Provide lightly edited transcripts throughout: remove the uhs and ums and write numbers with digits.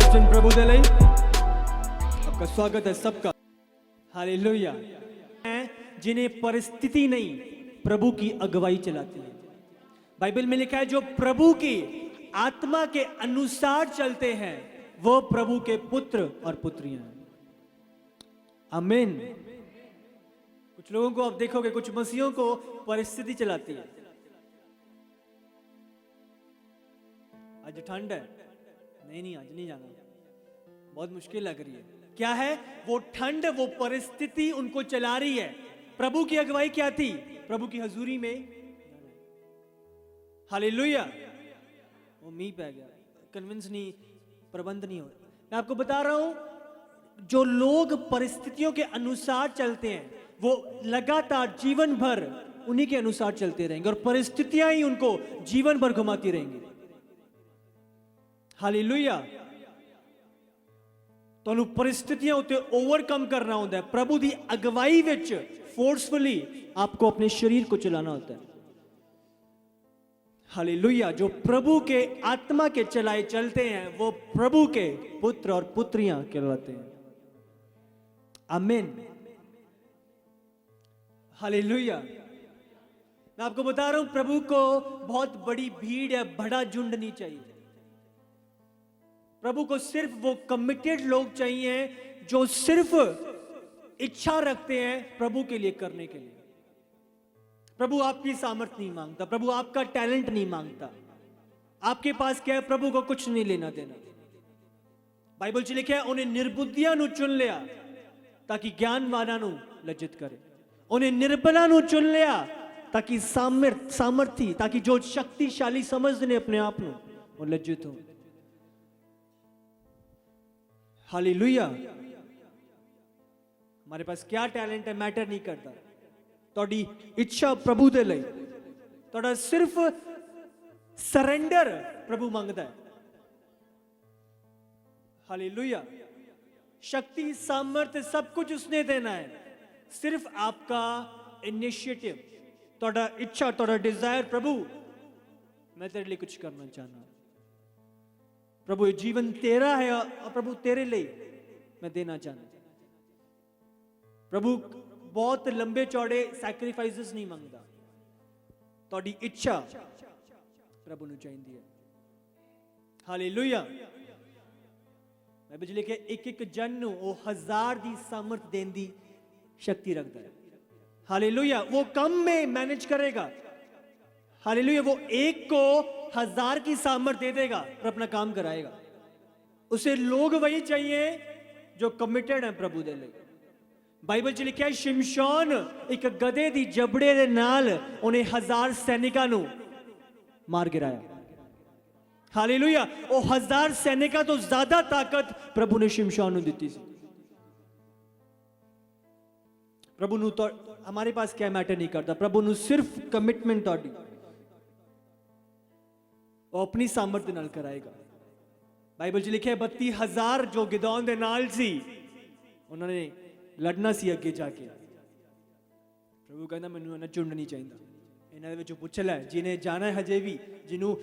वचन प्रभु दे लई आपका स्वागत है सबका। हालेलुया। जिन्हें परिस्थिति नहीं प्रभु की अगुवाई चलाती है। बाइबल में लिखा है जो प्रभु की आत्मा के अनुसार चलते हैं वो प्रभु के पुत्र और पुत्रियां हैं। आमीन। कुछ लोगों को आप देखोगे, कुछ मसीहों को परिस्थिति चलाती है। आज ठंड है, नहीं आज नहीं जाना, बहुत मुश्किल लग रही है। क्या है वो ठंड, वो परिस्थिति उनको चला रही है। प्रभु की अगुवाई क्या थी? प्रभु की हजूरी में। हालेलुया। वो मींह पै गया, कन्विंस नहीं, प्रबंध नहीं हो रहा। मैं आपको बता रहा हूं, जो लोग परिस्थितियों के अनुसार चलते हैं वो लगातार जीवन भर उन्हीं के अनुसार चलते रहेंगे और परिस्थितियां ही उनको जीवन भर घुमाती रहेंगी। हालेलुया। तो परिस्थितियां उते ओवरकम करना होता है। प्रभु दी अगवाई विच फोर्सफुली आपको अपने शरीर को चलाना होता है। हालेलुया। जो प्रभु के आत्मा के चलाए चलते हैं वो प्रभु के पुत्र और पुत्रियां कहलाते हैं। आमीन। हालेलुया। मैं आपको बता रहा हूं, प्रभु को बहुत बड़ी भीड़ या बड़ा झुंड नहीं चाहिए। प्रभु को सिर्फ वो कमिटेड लोग चाहिए जो सिर्फ इच्छा रखते हैं प्रभु के लिए करने के लिए। प्रभु आपकी सामर्थ नहीं मांगता, प्रभु आपका टैलेंट नहीं मांगता। आपके पास क्या है? प्रभु को कुछ नहीं लेना देना। बाइबल च लिखा है उन्हें निर्बुद्धियां नु चुन लिया ताकि ज्ञानवानां नु लज्जित करे। उन्हें निर्बलां नु चुन लिया ताकि सामर्थी, ताकि जो शक्तिशाली समझते ने अपने आप नु वो लज्जित हो। हालेलुया। हमारे पास क्या टैलेंट है मैटर नहीं करता। तोड़ी इच्छा प्रभु दे लई, तोड़ा सिर्फ सरेंडर प्रभु मांगता है। हालेलुया। शक्ति, सामर्थ्य सब कुछ उसने देना है। सिर्फ आपका इनिशिएटिव, तोड़ा इच्छा, तोड़ा डिजायर, प्रभु मैं तेरे लिए कुछ करना चाहना। प्रभु ये जीवन तेरा है और प्रभु तेरे लिए मैं देना चाहता। प्रभु बहुत लंबे चौड़े सैक्रिफाइसेस नहीं मांगता। तोड़ी इच्छा प्रभु ने चाहिए है। हालेलुया। बाइबल लिखे एक एक जन नु वो 1000 दी सामर्थ देन दी शक्ति रखता है। हालेलुया। वो कम में मैनेज करेगा। हालेलुया। वो एक को 1000 की सामर्थ दे देगा और अपना काम कराएगा। उसे लोग वही चाहिए जो कमिटेड है प्रभु दे लिए। बाइबल च लिखा है शिमशोन एक गधे दी जबड़े दे नाल उन्हें 1000 सैनिकां नु मार गिराया। हालेलुया। वो 1000 सैनिकां तो ज्यादा ताकत प्रभु ने शिमशोन नु दी सी। प्रभु नु तो हमारे पास क्या मैटर नहीं करता। प्रभु नु सिर्फ कमिटमेंट तोड़ी वो अपनी सामर्थ्य नाल कराएगा। बाइबल च लिखा है 32,000 जो गिदौन दे नाल सी उन्होंने लड़ना सी अगे जाके। प्रभु कहना मैनू इन्हां चुन नहीं चाहिए। इन्हां दे विचों पुछ लै जिन्हें जाना है हजे भी, जिन्हों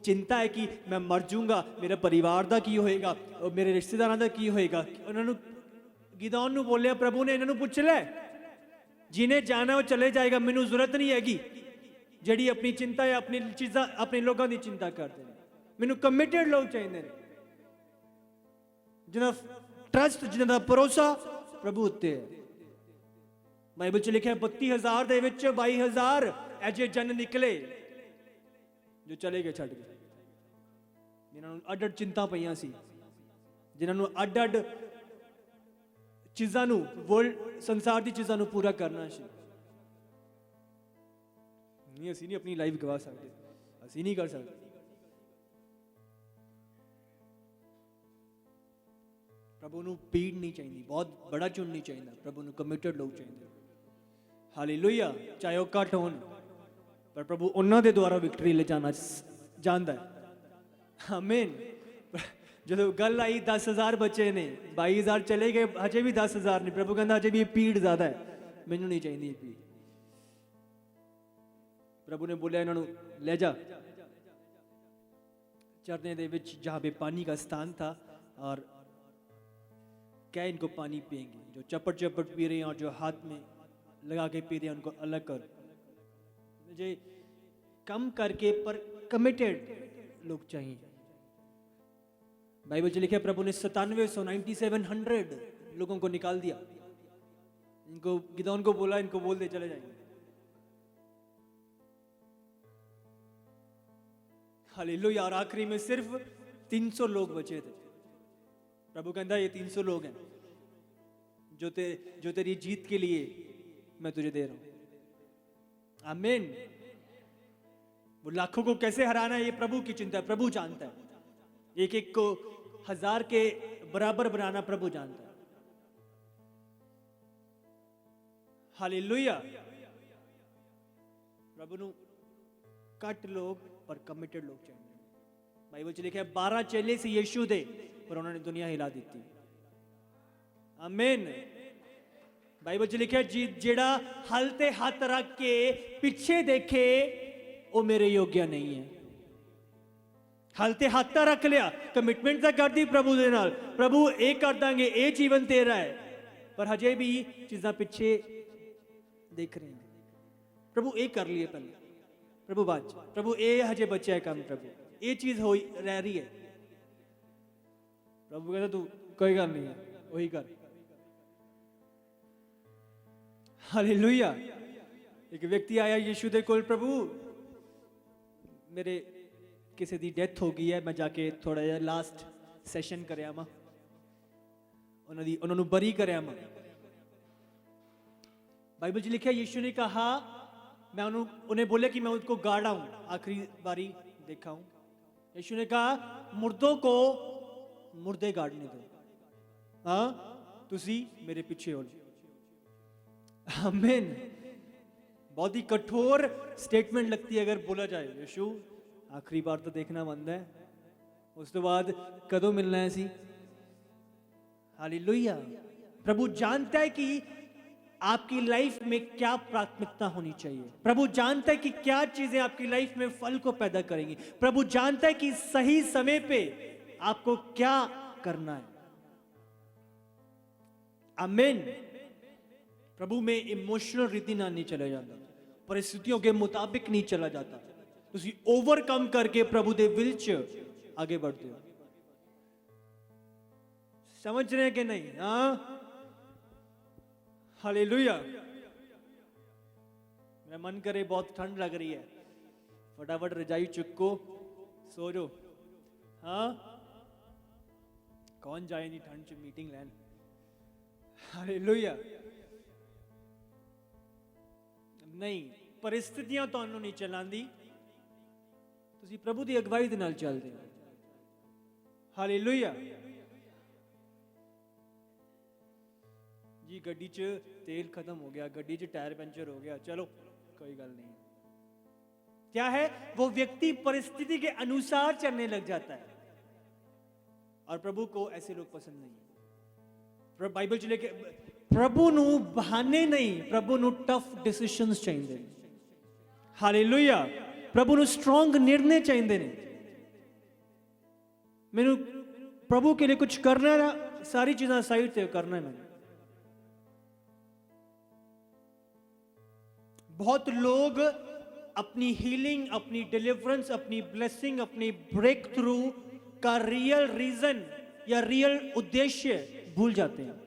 चिंता है कि मैं मर जाऊंगा, मेरे परिवार का की होएगा, मेरे रिश्तेदारों का की होएगा। उन्होंने गिदौन नू बोलिया, प्रभु ने इन्हां नू पुछ लै जिन्हें जाना वो चले जाएगा, मैनू जरूरत नहीं हैगी जड़ी अपनी चिंता या अपनी चीज़ा अपने लोगों की चिंता करते हैं। मैनू कमिटेड लोग चाहिए जिन्हें ट्रस्ट, जिन्हें भरोसा प्रभु उत्ते है। बाइबल च लिखा है 32,000 दे विच 22,000 ऐसे जन निकले जो चले गए छड़ गए, जिन्होंने अड अड चिंता पईयां सी, जिन्होंने अड अड चीज़ां नू वर्ल्ड संसार की चीज़ां नू पूरा करना सी। नहीं असी नहीं अपनी लाइफ गवा सकते, असी नहीं कर सकते। प्रभु नू भीड़ नहीं चाहिए, बहुत बड़ा झुंड नहीं चाहिए। प्रभु नू कमिटेड लोग चाहिए। हालेलुया। चाहे वह घट होन पर प्रभु उन्हां दे द्वारा विक्ट्री ले जाना जानदा है। आमीन। जो गल आई 10,000 बच्चे ने, 22,000 चले गए, हजे भी 10,000 नहीं। प्रभु कहता हजे भी भीड़ ज्यादा है, मैनू नहीं चाहिए भीड़। प्रभु ने बोलिया इन्हों ले जा। झरने दे विच जहाँ पे पानी का स्थान था और क्या इनको पानी पिएंगे, जो चपट चपट पी रहे हैं और जो हाथ में लगा के पी रहे हैं उनको अलग करो। मुझे कम करके पर कमिटेड लोग चाहिए। बाइबल में लिखा है प्रभु ने 9700 लोगों को निकाल दिया। इनको गिदोन को बोला इनको बोल दे चले जाएंगे। हालेलुया। और आखिरी में सिर्फ 300 लोग बचे थे। प्रभु कहता ये 300 लोग हैं जो तेरी जीत के लिए मैं तुझे दे रहा हूं। आमीन। वो लाखों को कैसे हराना है ये प्रभु की चिंता है, प्रभु जानता है। एक एक को 1000 के बराबर बनाना प्रभु जानता है। हालेलुया। प्रभु नु कट लोग पर कमिटेड लोग चाहिए। बाइबल च लिखा है 12 चेले से यीशु दे पर उन्होंने दुनिया हिला दी थी। आमीन। बाइबल च लिखा है जेड़ा हलते हाथ रख के पीछे देखे वो मेरे योग्य नहीं है। हलते हाथ रख लिया, कमिटमेंट तो कर दी प्रभु दे नाल, प्रभु ये कर देंगे, ये जीवन तेरा है, पर हजे भी चीज़ां पिछे देख रहे हैं। प्रभु ये कर लिए पहले, प्रभु बाद, प्रभु ये हजे बच्चा है काम, प्रभु ये चीज हो रह रही है। प्रभु कहता तू कोई गल नहीं है वही कर। हालेलुया। एक व्यक्ति आया यीशु दे कोल, प्रभु मेरे किसी दी डेथ हो गई है, मैं जाके थोड़ा जिहा लास्ट सैशन करया वा, उन्होंने बरी करया वा। बाइबल च लिखा यीशु ने कहा, मैं उन्हें बोले कि मैं उनको गाड़ा हूं, आखिरी बारी देखा हूं। यीशु ने कहा मुर्दों को मुर्दे गाड़ने दो, हाँ तुसी मेरे पीछे हो। आमीन। बहुत ही कठोर स्टेटमेंट लगती है अगर बोला जाए। यीशु आखिरी बार तो देखना बंद है, उस तो बाद कदों मिलना है सी। हालेलुया। प्रभु जानता है कि आपकी लाइफ में क्या प्राथमिकता होनी चाहिए। प्रभु जानता है कि क्या चीजें आपकी लाइफ में फल को पैदा करेंगी। प्रभु जानता है कि सही समय पे आपको क्या करना है। आमीन। प्रभु में इमोशनल रीति ना नहीं चला जाता, परिस्थितियों के मुताबिक नहीं चला जाता, तुसी ओवरकम करके प्रभु दे विल च आगे बढ़ते हो। समझ रहे हैं कि नहीं? हाँ हालेलुया। मेरा मन करे, बहुत ठंड लग रही है, फटाफट रजाई चुको सो जाओ। हाँ कौन जाए नहीं ठंड च मीटिंग लैन। हालेलुया। नहीं, परिस्थितियां ਤੁਹਾਨੂੰ नहीं चलांदी, ਤੁਸੀਂ प्रभु की अगवाई ਦੇ ਨਾਲ ਚੱਲਦੇ ਹੋ। हालेलुया। जी गड्डी च तेल खत्म हो गया, गड्डी च टायर पंचर हो गया, चलो कोई गल नहीं। क्या है, वो व्यक्ति परिस्थिति के अनुसार चलने लग जाता है, और प्रभु को ऐसे लोग पसंद नहीं है। बाइबल च लेके प्रभु नु बहाने नहीं, प्रभु नु टफ डिसीजंस चाहिए। हालेलुया। प्रभु नु स्ट्रॉन्ग निर्णय चाहिए ने। मैनू प्रभु के लिए कुछ करना है, सारी चीज़ां साइड ते करना है मैंने। बहुत लोग अपनी हीलिंग, अपनी डिलीवरेंस, अपनी ब्लेसिंग, अपनी ब्रेक थ्रू का रियल रीजन या रियल उद्देश्य भूल जाते हैं।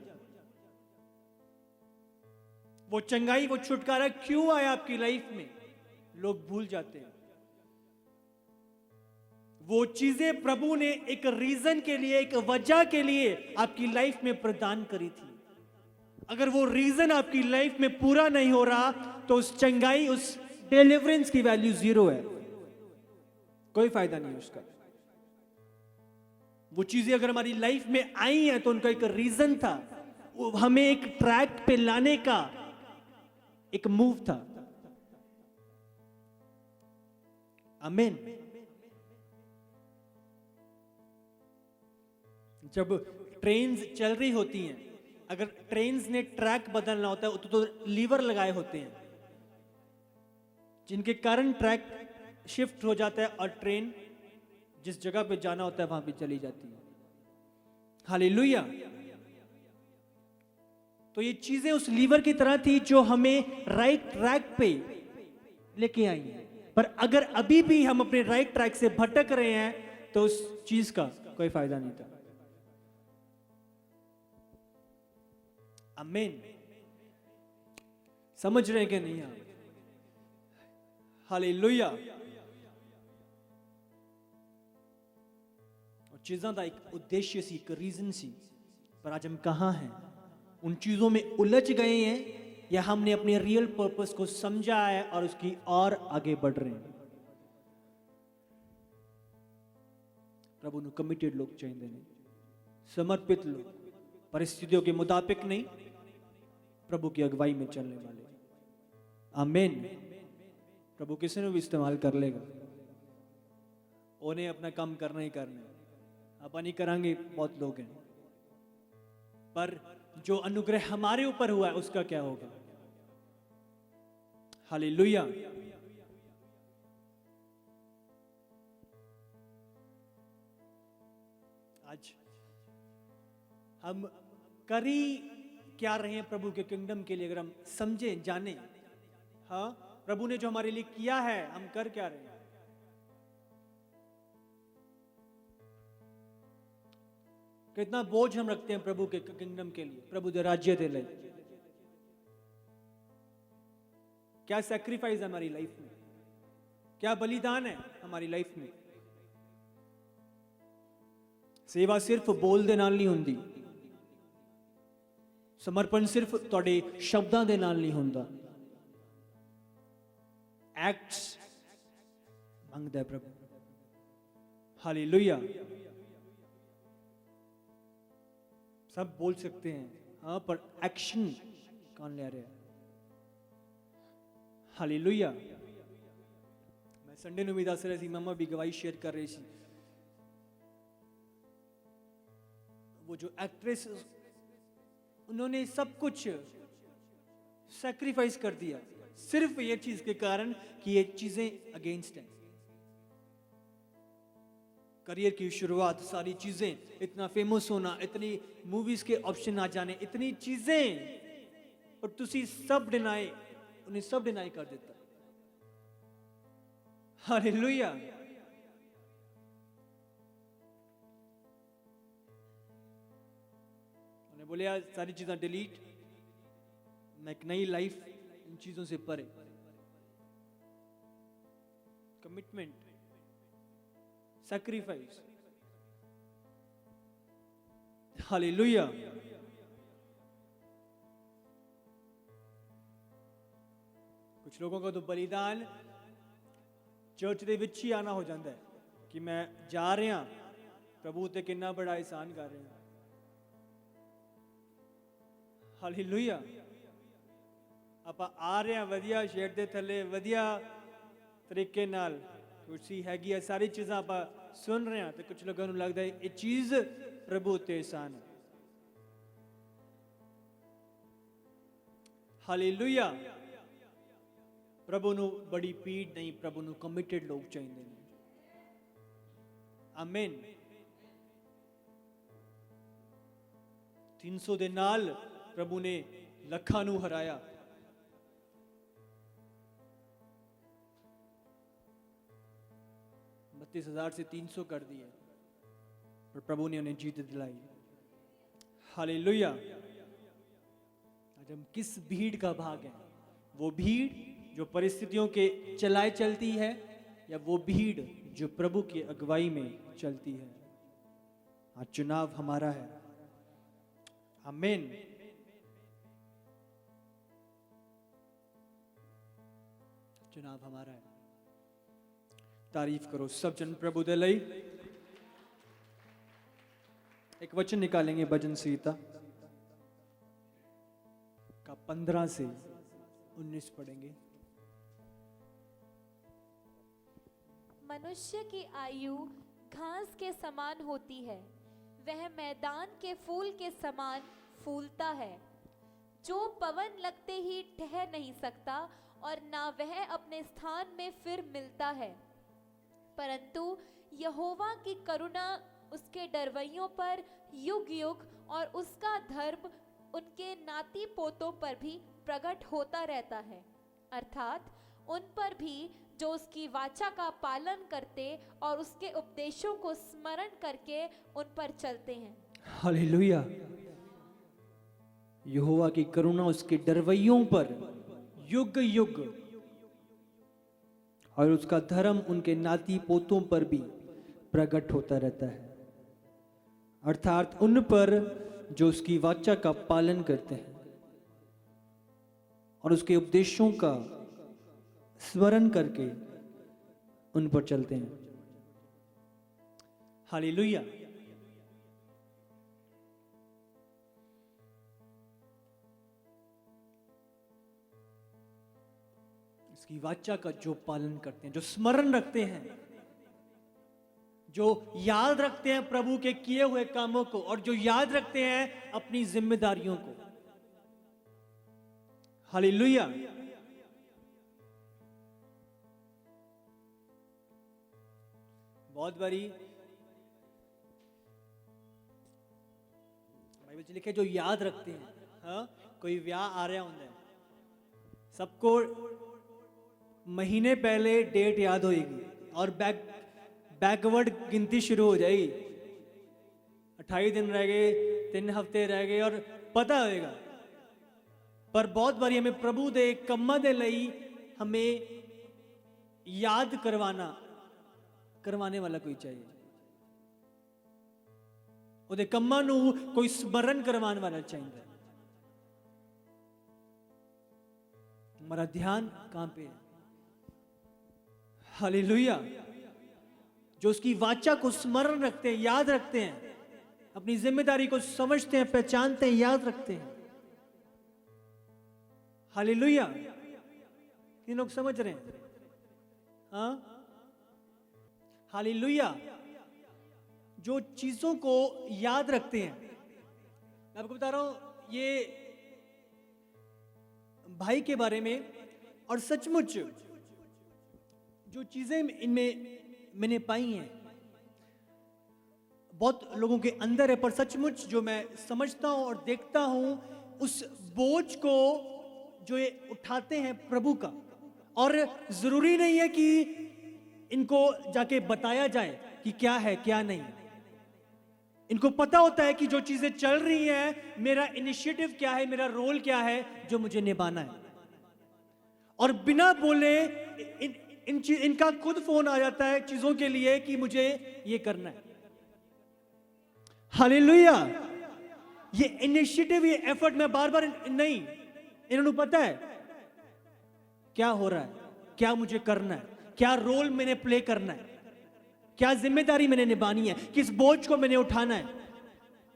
वो चंगाई, वो छुटकारा क्यों आया आपकी लाइफ में, लोग भूल जाते हैं। वो चीजें प्रभु ने एक रीजन के लिए, एक वजह के लिए आपकी लाइफ में प्रदान करी थी। अगर वो रीजन आपकी लाइफ में पूरा नहीं हो रहा तो उस चंगाई, उस डिलीवरेंस की वैल्यू जीरो है, कोई फायदा नहीं उसका। वो चीजें अगर हमारी लाइफ में आई हैं तो उनका एक रीजन था, वो हमें एक ट्रैक पे लाने का एक मूव था। आमीन। जब ट्रेन्स चल रही होती हैं, अगर ट्रेन्स ने ट्रैक बदलना होता है तो लीवर लगाए होते हैं, जिनके कारण ट्रैक शिफ्ट हो जाता है और ट्रेन जिस जगह पे जाना होता है वहां पे चली जाती है। हालेलुया। तो ये चीजें उस लीवर की तरह थी जो हमें राइट ट्रैक पे लेके आई है। पर अगर अभी भी हम अपने राइट ट्रैक से भटक रहे हैं तो उस चीज का कोई फायदा नहीं था। आमीन। समझ रहे हैं कि नहीं आप? हालेलुया। और चीज़ों का एक उद्देश्य सी, एक रीजन सी, पर आज हम कहाँ हैं? उन चीजों में उलझ गए हैं या हमने अपने रियल पर्पस को समझा है और उसकी और आगे बढ़ रहे हैं? प्रभु ने कमिटेड लोग चाहिए ने, समर्पित लोग, परिस्थितियों के मुताबिक नहीं, प्रभु की अगुवाई में चलने वाले। आमीन। प्रभु किसी ने भी इस्तेमाल कर लेगा। उन्हें अपना काम करना ही करना है। अपन ही करांगे, बहुत लोग हैं, पर जो अनुग्रह हमारे ऊपर हुआ है उसका क्या होगा? हालेलुया। आज हम कर ही क्या रहे हैं प्रभु के किंगडम के लिए? अगर हम समझे, जाने, हाँ, प्रभु ने जो हमारे लिए किया है, हम कर क्या रहे हैं? कितना बोझ हम रखते हैं प्रभु के किंगडम के लिए, प्रभु के राज्य के लिए। क्या सैक्रिफाइस है हमारी लाइफ में? क्या बलिदान है हमारी लाइफ में? सेवा सिर्फ बोल दे नाल नहीं हुंदी, समर्पण सिर्फ तुहाडे शब्दां दे नाल नहीं हुंदा। एक्ट्स मंगदा है प्रभु। हालेलुया। सब बोल सकते हैं, हाँ, पर एक्शन कौन ले रहा है? हालेलुया। मैं संडे ਨੂੰ ਵੀ ਦੱਸ ਰਿਹਾ ਸੀ, मम्मा भी गवाही शेयर कर रही थी। वो जो एक्ट्रेस, उन्होंने सब कुछ सैक्रिफाइस कर दिया सिर्फ ये चीज के कारण कि ये चीजें अगेंस्ट हैं। करियर की शुरुआत, सारी चीजें, इतना फेमस होना, इतनी मूवीज के ऑप्शन आ जाने, इतनी चीजें, और तुसी सब डिनाई, उन्हें सब डिनाई कर देता। हालेलुया। उन्हें बोले यार सारी चीजें डिलीट, मैं एक नई लाइफ इन चीजों से परे। Commitment, sacrifice. हालेलुया। कुछ लोगों का तो बलिदान चर्च ਦੇ ਵਿੱਚ ਹੀ आना हो जाता है कि मैं जा रहा प्रभु ते कितना बड़ा एहसान कर रहे हैं। हालेलुया। आप आ रहे हैं वधिया शेड ਦੇ ਥੱਲੇ, वधिया तरीके नाल, कुर्सी हैगी है, सारी चीज़ां आप सुन रहे हैं, तो कुछ लोगों को लगता है ये चीज़ प्रभु ते एहसान है। हालेलुया। प्रभु ਨੂੰ बड़ी पीड़ नहीं, प्रभु ਨੂੰ कमिटेड लोग चाहिए। आमीन। 300 ਦੇ ਨਾਲ प्रभु ने ਲੱਖਾਂ ਨੂੰ ਹਰਾਇਆ। बत्तीस 30,000 से 300 कर दिए, पर प्रभु ने उन्हें जीत दिलाई। हालेलुया। आज हम किस भीड़ का भाग है? वो भीड़ जो परिस्थितियों के चलाए चलती है, या वो भीड़ जो प्रभु की अगुवाई में चलती है? आज चुनाव हमारा है। आमीन। चुनाव हमारा है। तारीफ करो सब जन प्रभु दे लई। एक वचन निकालेंगे भजन संहिता का 15 से 19 पढ़ेंगे। मनुष्य की आयु घास के समान होती है, वह मैदान के फूल के समान फूलता है, जो पवन लगते ही ठहर नहीं सकता और ना वह अपने स्थान में फिर मिलता है। परंतु यहोवा की करुणा उसके डरवैयों पर युग युग और उसका धर्म उनके नाती पोतों पर भी प्रकट होता रहता है, अर्थात उन पर भी जो उसकी वाचा का पालन करते और उसके उपदेशों को स्मरण करके उन पर चलते हैं। हालेलुया। यहोवा की करुणा उसके डरवैयों पर युग युग और उसका धर्म उनके नाती पोतों पर भी प्रकट होता रहता है, अर्थात उन पर जो उसकी वाचा का पालन करते हैं और उसके उपदेशों का स्मरण करके उन पर चलते हैं। हालेलुया। इसकी वाचा का जो पालन करते हैं, जो स्मरण रखते हैं, जो याद रखते हैं प्रभु के किए हुए कामों को और जो याद रखते हैं अपनी जिम्मेदारियों को। हालेलुया। बहुत बारी बाइबल च लिखे जो याद रखते हैं। हाँ, कोई ब्याह आ रहा होता है, सबको महीने पहले डेट याद होएगी और बैकवर्ड गिनती शुरू हो जाएगी। 28 दिन रह गए, 3 हफ्ते रह गए और पता होएगा। पर बहुत बारी हमें प्रभु दे कम्मा दे लई हमें याद करवाने वाला कोई चाहिए। ਉਹਦੇ ਕੰਮਾਂ ਨੂੰ ਕੋਈ स्मरण करवाने वाला चाहिए। हमारा ध्यान कहां पे है? हालेलुया। जो उसकी वाचा को स्मरण रखते हैं, याद रखते हैं, अपनी जिम्मेदारी को समझते हैं, पहचानते हैं, याद रखते हैं। हालेलुया। ये लोग समझ रहे हैं? हाँ, हालेलुया। जो चीजों को याद रखते हैं, मैं आपको बता रहा हूं ये भाई के बारे में, और सचमुच जो चीजें इनमें मैंने पाई हैं बहुत लोगों के अंदर है, पर सचमुच जो मैं समझता हूं और देखता हूं उस बोझ को जो ये उठाते हैं प्रभु का, और जरूरी नहीं है कि इनको जाके बताया जाए कि क्या है क्या नहीं। इनको पता होता है कि जो चीजें चल रही हैं, मेरा इनिशिएटिव क्या है, मेरा रोल क्या है जो मुझे निभाना है। और बिना बोले इनका खुद फोन आ जाता है चीजों के लिए कि मुझे ये करना है। हालेलुया। ये इनिशिएटिव, ये एफर्ट मैं बार बार नहीं, इन्होंने पता है क्या हो रहा है, क्या मुझे करना है, क्या रोल मैंने प्ले करना है, क्या जिम्मेदारी मैंने निभानी है, किस बोझ को मैंने उठाना है।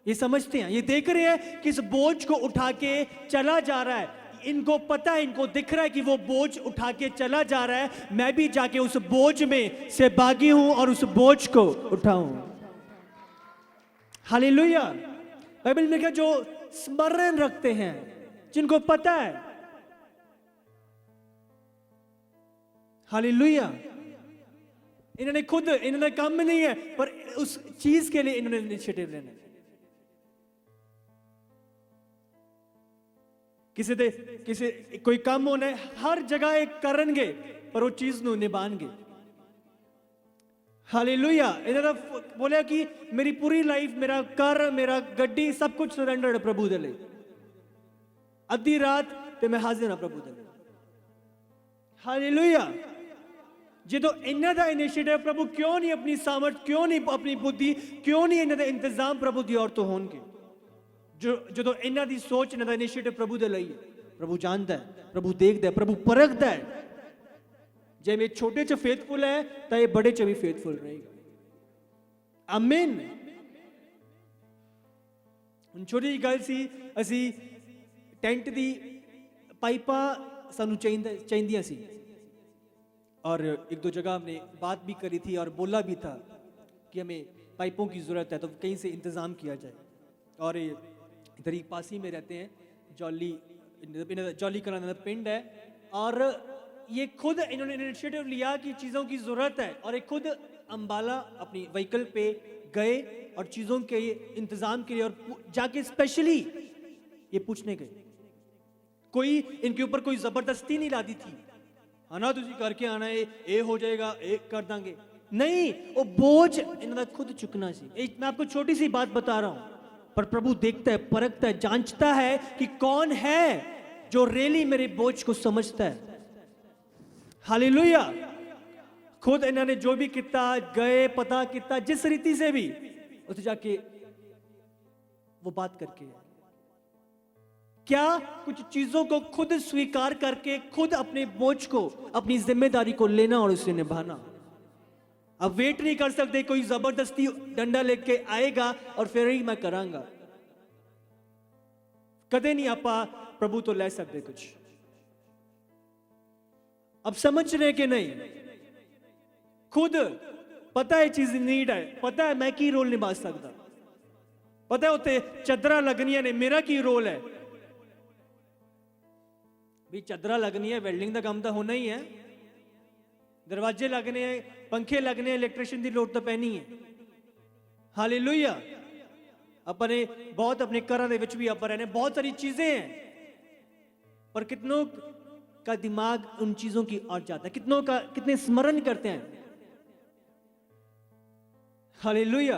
ये समझते हैं, ये देख रहे हैं किस बोझ को उठा के चला जा रहा है। इनको पता है, इनको दिख रहा है कि वो बोझ उठा के चला जा रहा है, मैं भी जाके उस बोझ में से भागी हूं और उस बोझ को उठाऊं। हालेलुया। बाइबल में क्या, जो स्मरण रखते हैं, जिनको पता है। हालेलुया। इन्होंने काम में नहीं है, पर उस चीज के लिए इन्होंने इनिशिएटिव लेना है। किसी कोई काम होना है, हर जगह एक करेंगे पर वो चीज नु निभाएंगे। हालेलुया। इन्होंने बोला कि मेरी पूरी लाइफ, मेरा घर, मेरा गड्डी, सब कुछ सरेंडर है प्रभु दे लिए। अद्धी रात ते मैं हाजिर हां प्रभु दे लिए। हालेलुया। जो इन्हां दा इनिशिएटिव प्रभु क्यों नहीं, अपनी सामर्थ क्यों नहीं, अपनी बुद्धि क्यों नहीं, इन्हां दा इंतजाम प्रभु दी ओर तो होणगे। जो इन्हां दी सोच, इन्हां दा इनिशिएटिव प्रभु दे लई है। प्रभु जानता है, प्रभु देखता है, प्रभु परखता है। जे मैं छोटे च फेथफुल है तो ये बड़े च भी फेथफुल रहेगा। आमीन। ਹੁਣ ਛੋਟੀ ਜਿਹੀ ਗੱਲ ਸੀ, ਅਸੀਂ ਟੈਂਟ ਦੀ ਪਾਈਪਾਂ ਸਾਨੂੰ ਚਾਹੀਦੀਆਂ ਸੀ, और एक दो जगह हमने बात भी करी थी और बोला भी था कि हमें पाइपों की ज़रूरत है, तो कहीं से इंतज़ाम किया जाए। और इधर ही पास ही में रहते हैं, जॉली कलां पिंड है, और ये खुद इन्होंने इनिशिएटिव लिया कि चीज़ों की ज़रूरत है, और एक खुद अंबाला अपनी व्हीकल पे गए और चीज़ों के इंतज़ाम के लिए और जाके स्पेशली ये पूछने गए। कोई इनके ऊपर कोई ज़बरदस्ती नहीं लादी थी, आना तुझी करके आना, ये हो जाएगा, ये कर देंगे, नहीं, वो बोझ इन्होंने खुद चुकना सी। मैं आपको छोटी सी बात बता रहा हूं, पर प्रभु देखता है, परखता है, जांचता है कि कौन है जो रेली मेरे बोझ को समझता है। हालेलुया। खुद इन्होंने जो भी किया, गए, पता किया, जिस रीति से भी, उसे जाके वो बात करके, क्या कुछ चीजों को खुद स्वीकार करके, खुद अपने बोझ को, अपनी जिम्मेदारी को लेना और उसे निभाना। अब वेट नहीं कर सकते कोई जबरदस्ती डंडा लेके आएगा और फिर ही मैं करांगा, कदे नहीं आपा प्रभु तो ले सकते कुछ। अब समझ रहे कि नहीं, खुद पता है चीज नीड है, पता है मैं की रोल निभा सकता, पता है उत्ते चदरा लगनिया ने, मेरा की रोल है भी। चदरा लगनी है, वेल्डिंग का काम तो होना ही है, दरवाजे लगने हैं, पंखे लगने हैं, इलेक्ट्रिशियन की लोड़ तो पैनी है। हालेलुया। अपने बहुत अपने घरों के विच भी आप रहने, बहुत सारी चीजें हैं, पर कितनों का दिमाग उन चीजों की ओर जाता है, कितने स्मरण करते हैं। हालेलुया।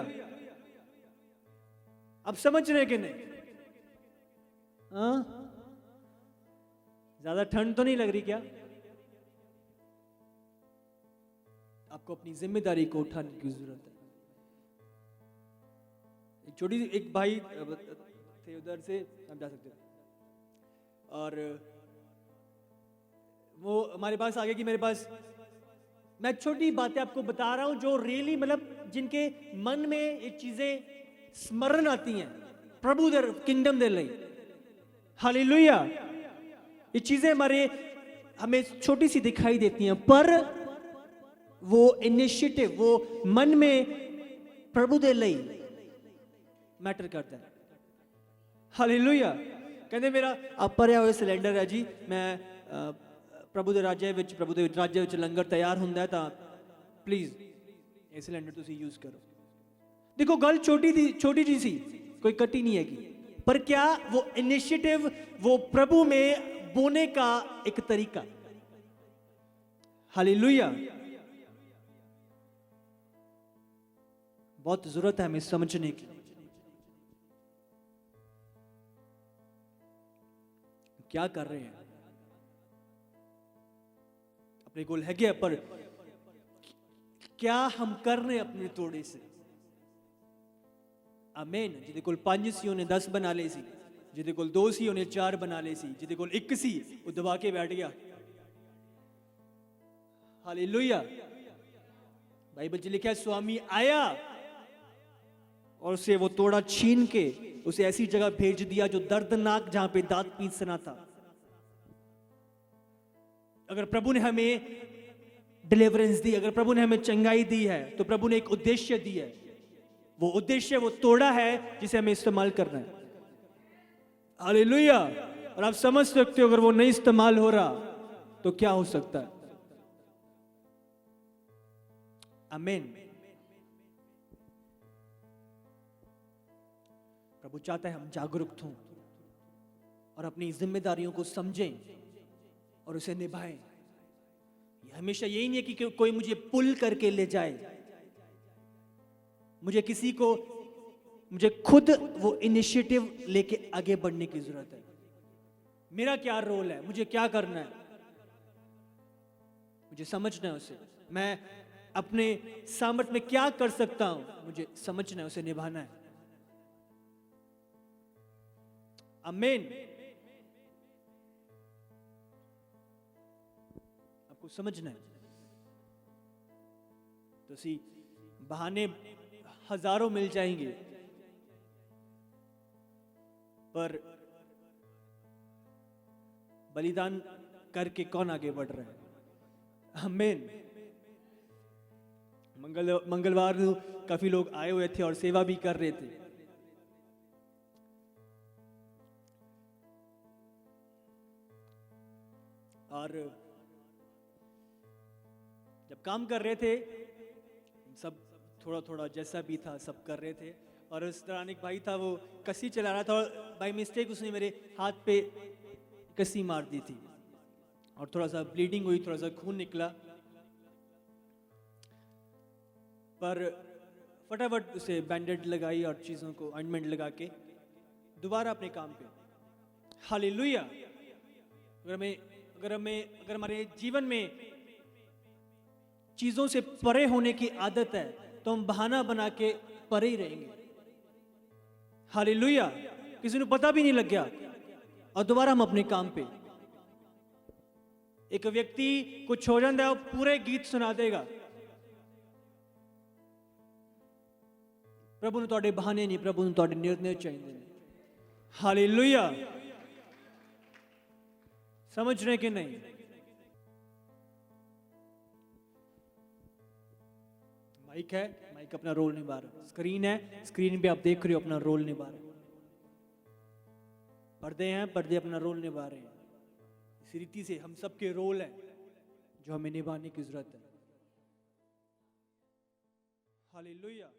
अब समझ रहे कि नहीं? हाँ, ज्यादा ठंड तो नहीं लग रही क्या? आपको अपनी जिम्मेदारी को उठाने की जरूरत है। एक भाई थे उधर से, हम जा सकते हो, और वो हमारे पास आ गए कि मेरे पास, मैं छोटी बातें आपको बता रहा हूं जो रियली मतलब जिनके मन में ये चीजें स्मरण आती हैं प्रभु दे किंगडम दे लिए। हालेलुया। ये चीजें हमें छोटी सी दिखाई देती हैं, पर वो इनिशिएटिव, वो मन में प्रभु दे लिए मैटर करता है। हालेलुया। कहते मेरा अपरिया हुआ सिलेंडर है जी, मैं प्रभु दे राज्य विच, प्रभु दे राज्य विच लंगर तैयार हुंदा है, तां प्लीज ये सिलेंडर तुसी यूज करो। देखो गल छोटी जी सी, कोई कटी नहीं हैगी, पर क्या वो इनिशिएटिव, वो प्रभु में बोने का एक तरीका। हालेलुया। बहुत जरूरत है हमें समझने की, क्या कर रहे हैं, अपने गोल है क्या, पर क्या हम कर रहे हैं अपने तोड़े से। आमीन। जिदे कोल 5 सी उन्हें 10 बना ले सी, जिदे कोल 2 सी उन्हें 4 बना ले सी, जिदे कोल 1 सी वो दबा के बैठ गया। हालेलुया। बाइबल में लिखा है स्वामी आया और उसे वो तोड़ा छीन के उसे ऐसी जगह भेज दिया जो दर्दनाक, जहां पे दांत पीसना था। अगर प्रभु ने हमें डिलीवरेंस दी, अगर प्रभु ने हमें चंगाई दी है, तो प्रभु ने एक उद्देश्य दी है। वो उद्देश्य, वो तोड़ा है जिसे हमें इस्तेमाल करना है। हालेलुया। और आप समझ सकते हो अगर वो नहीं इस्तेमाल हो रहा तो क्या हो सकता है। आमीन। प्रभु चाहता है हम जागरूक हों और अपनी जिम्मेदारियों को समझें और उसे निभाएं। हमेशा यही नहीं है कि कोई मुझे पुल करके ले जाए, मुझे खुद वो इनिशिएटिव लेके आगे बढ़ने की जरूरत है। मेरा क्या रोल है, मुझे क्या करना है, मुझे समझना है उसे। मैं अपने सामर्थ्य में क्या कर सकता हूं, मुझे समझना है, उसे निभाना है। आमीन। आपको समझना है। तो सी बहाने हजारों मिल जाएंगे, पर बलिदान करके कौन आगे बढ़ रहा है। आमीन। मंगलवार काफी लोग आए हुए थे और सेवा भी कर रहे थे। और जब काम कर रहे थे, सब थोड़ा थोड़ा जैसा भी था सब कर रहे थे, और उस दौरान एक भाई था, वो कस्सी चला रहा था और बाई मिस्टेक उसने मेरे हाथ पे कस्सी मार दी थी और थोड़ा सा ब्लीडिंग हुई, थोड़ा सा खून निकला, पर फटाफट उसे बैंडेड लगाई और चीज़ों को ऑइंटमेंट लगा के दोबारा अपने काम पे। हालेलुया। अगर हमारे जीवन में चीजों से परे होने की आदत है तो हम बहाना बना के परे ही रहेंगे। हालेलुया। किसी को पता भी नहीं लग गया और दोबारा हम अपने काम पे। एक व्यक्ति कुछ हो जाता है, वो पूरे गीत सुना देगा। प्रभु ने तुहाडे बहाने नहीं, प्रभु ने तुहाडे निर्णय चाहिए ने। हालेलुया। समझ रहे कि नहीं? माइक है, माइक अपना रोल निभा रहा है। स्क्रीन है, स्क्रीन पे आप देख रहे हो अपना रोल निभा रहे हैं। पर्दे हैं, पर्दे अपना रोल निभा रहे हैं। इस रीति से हम सबके रोल हैं जो हमें निभाने की जरूरत है। हालेलुया।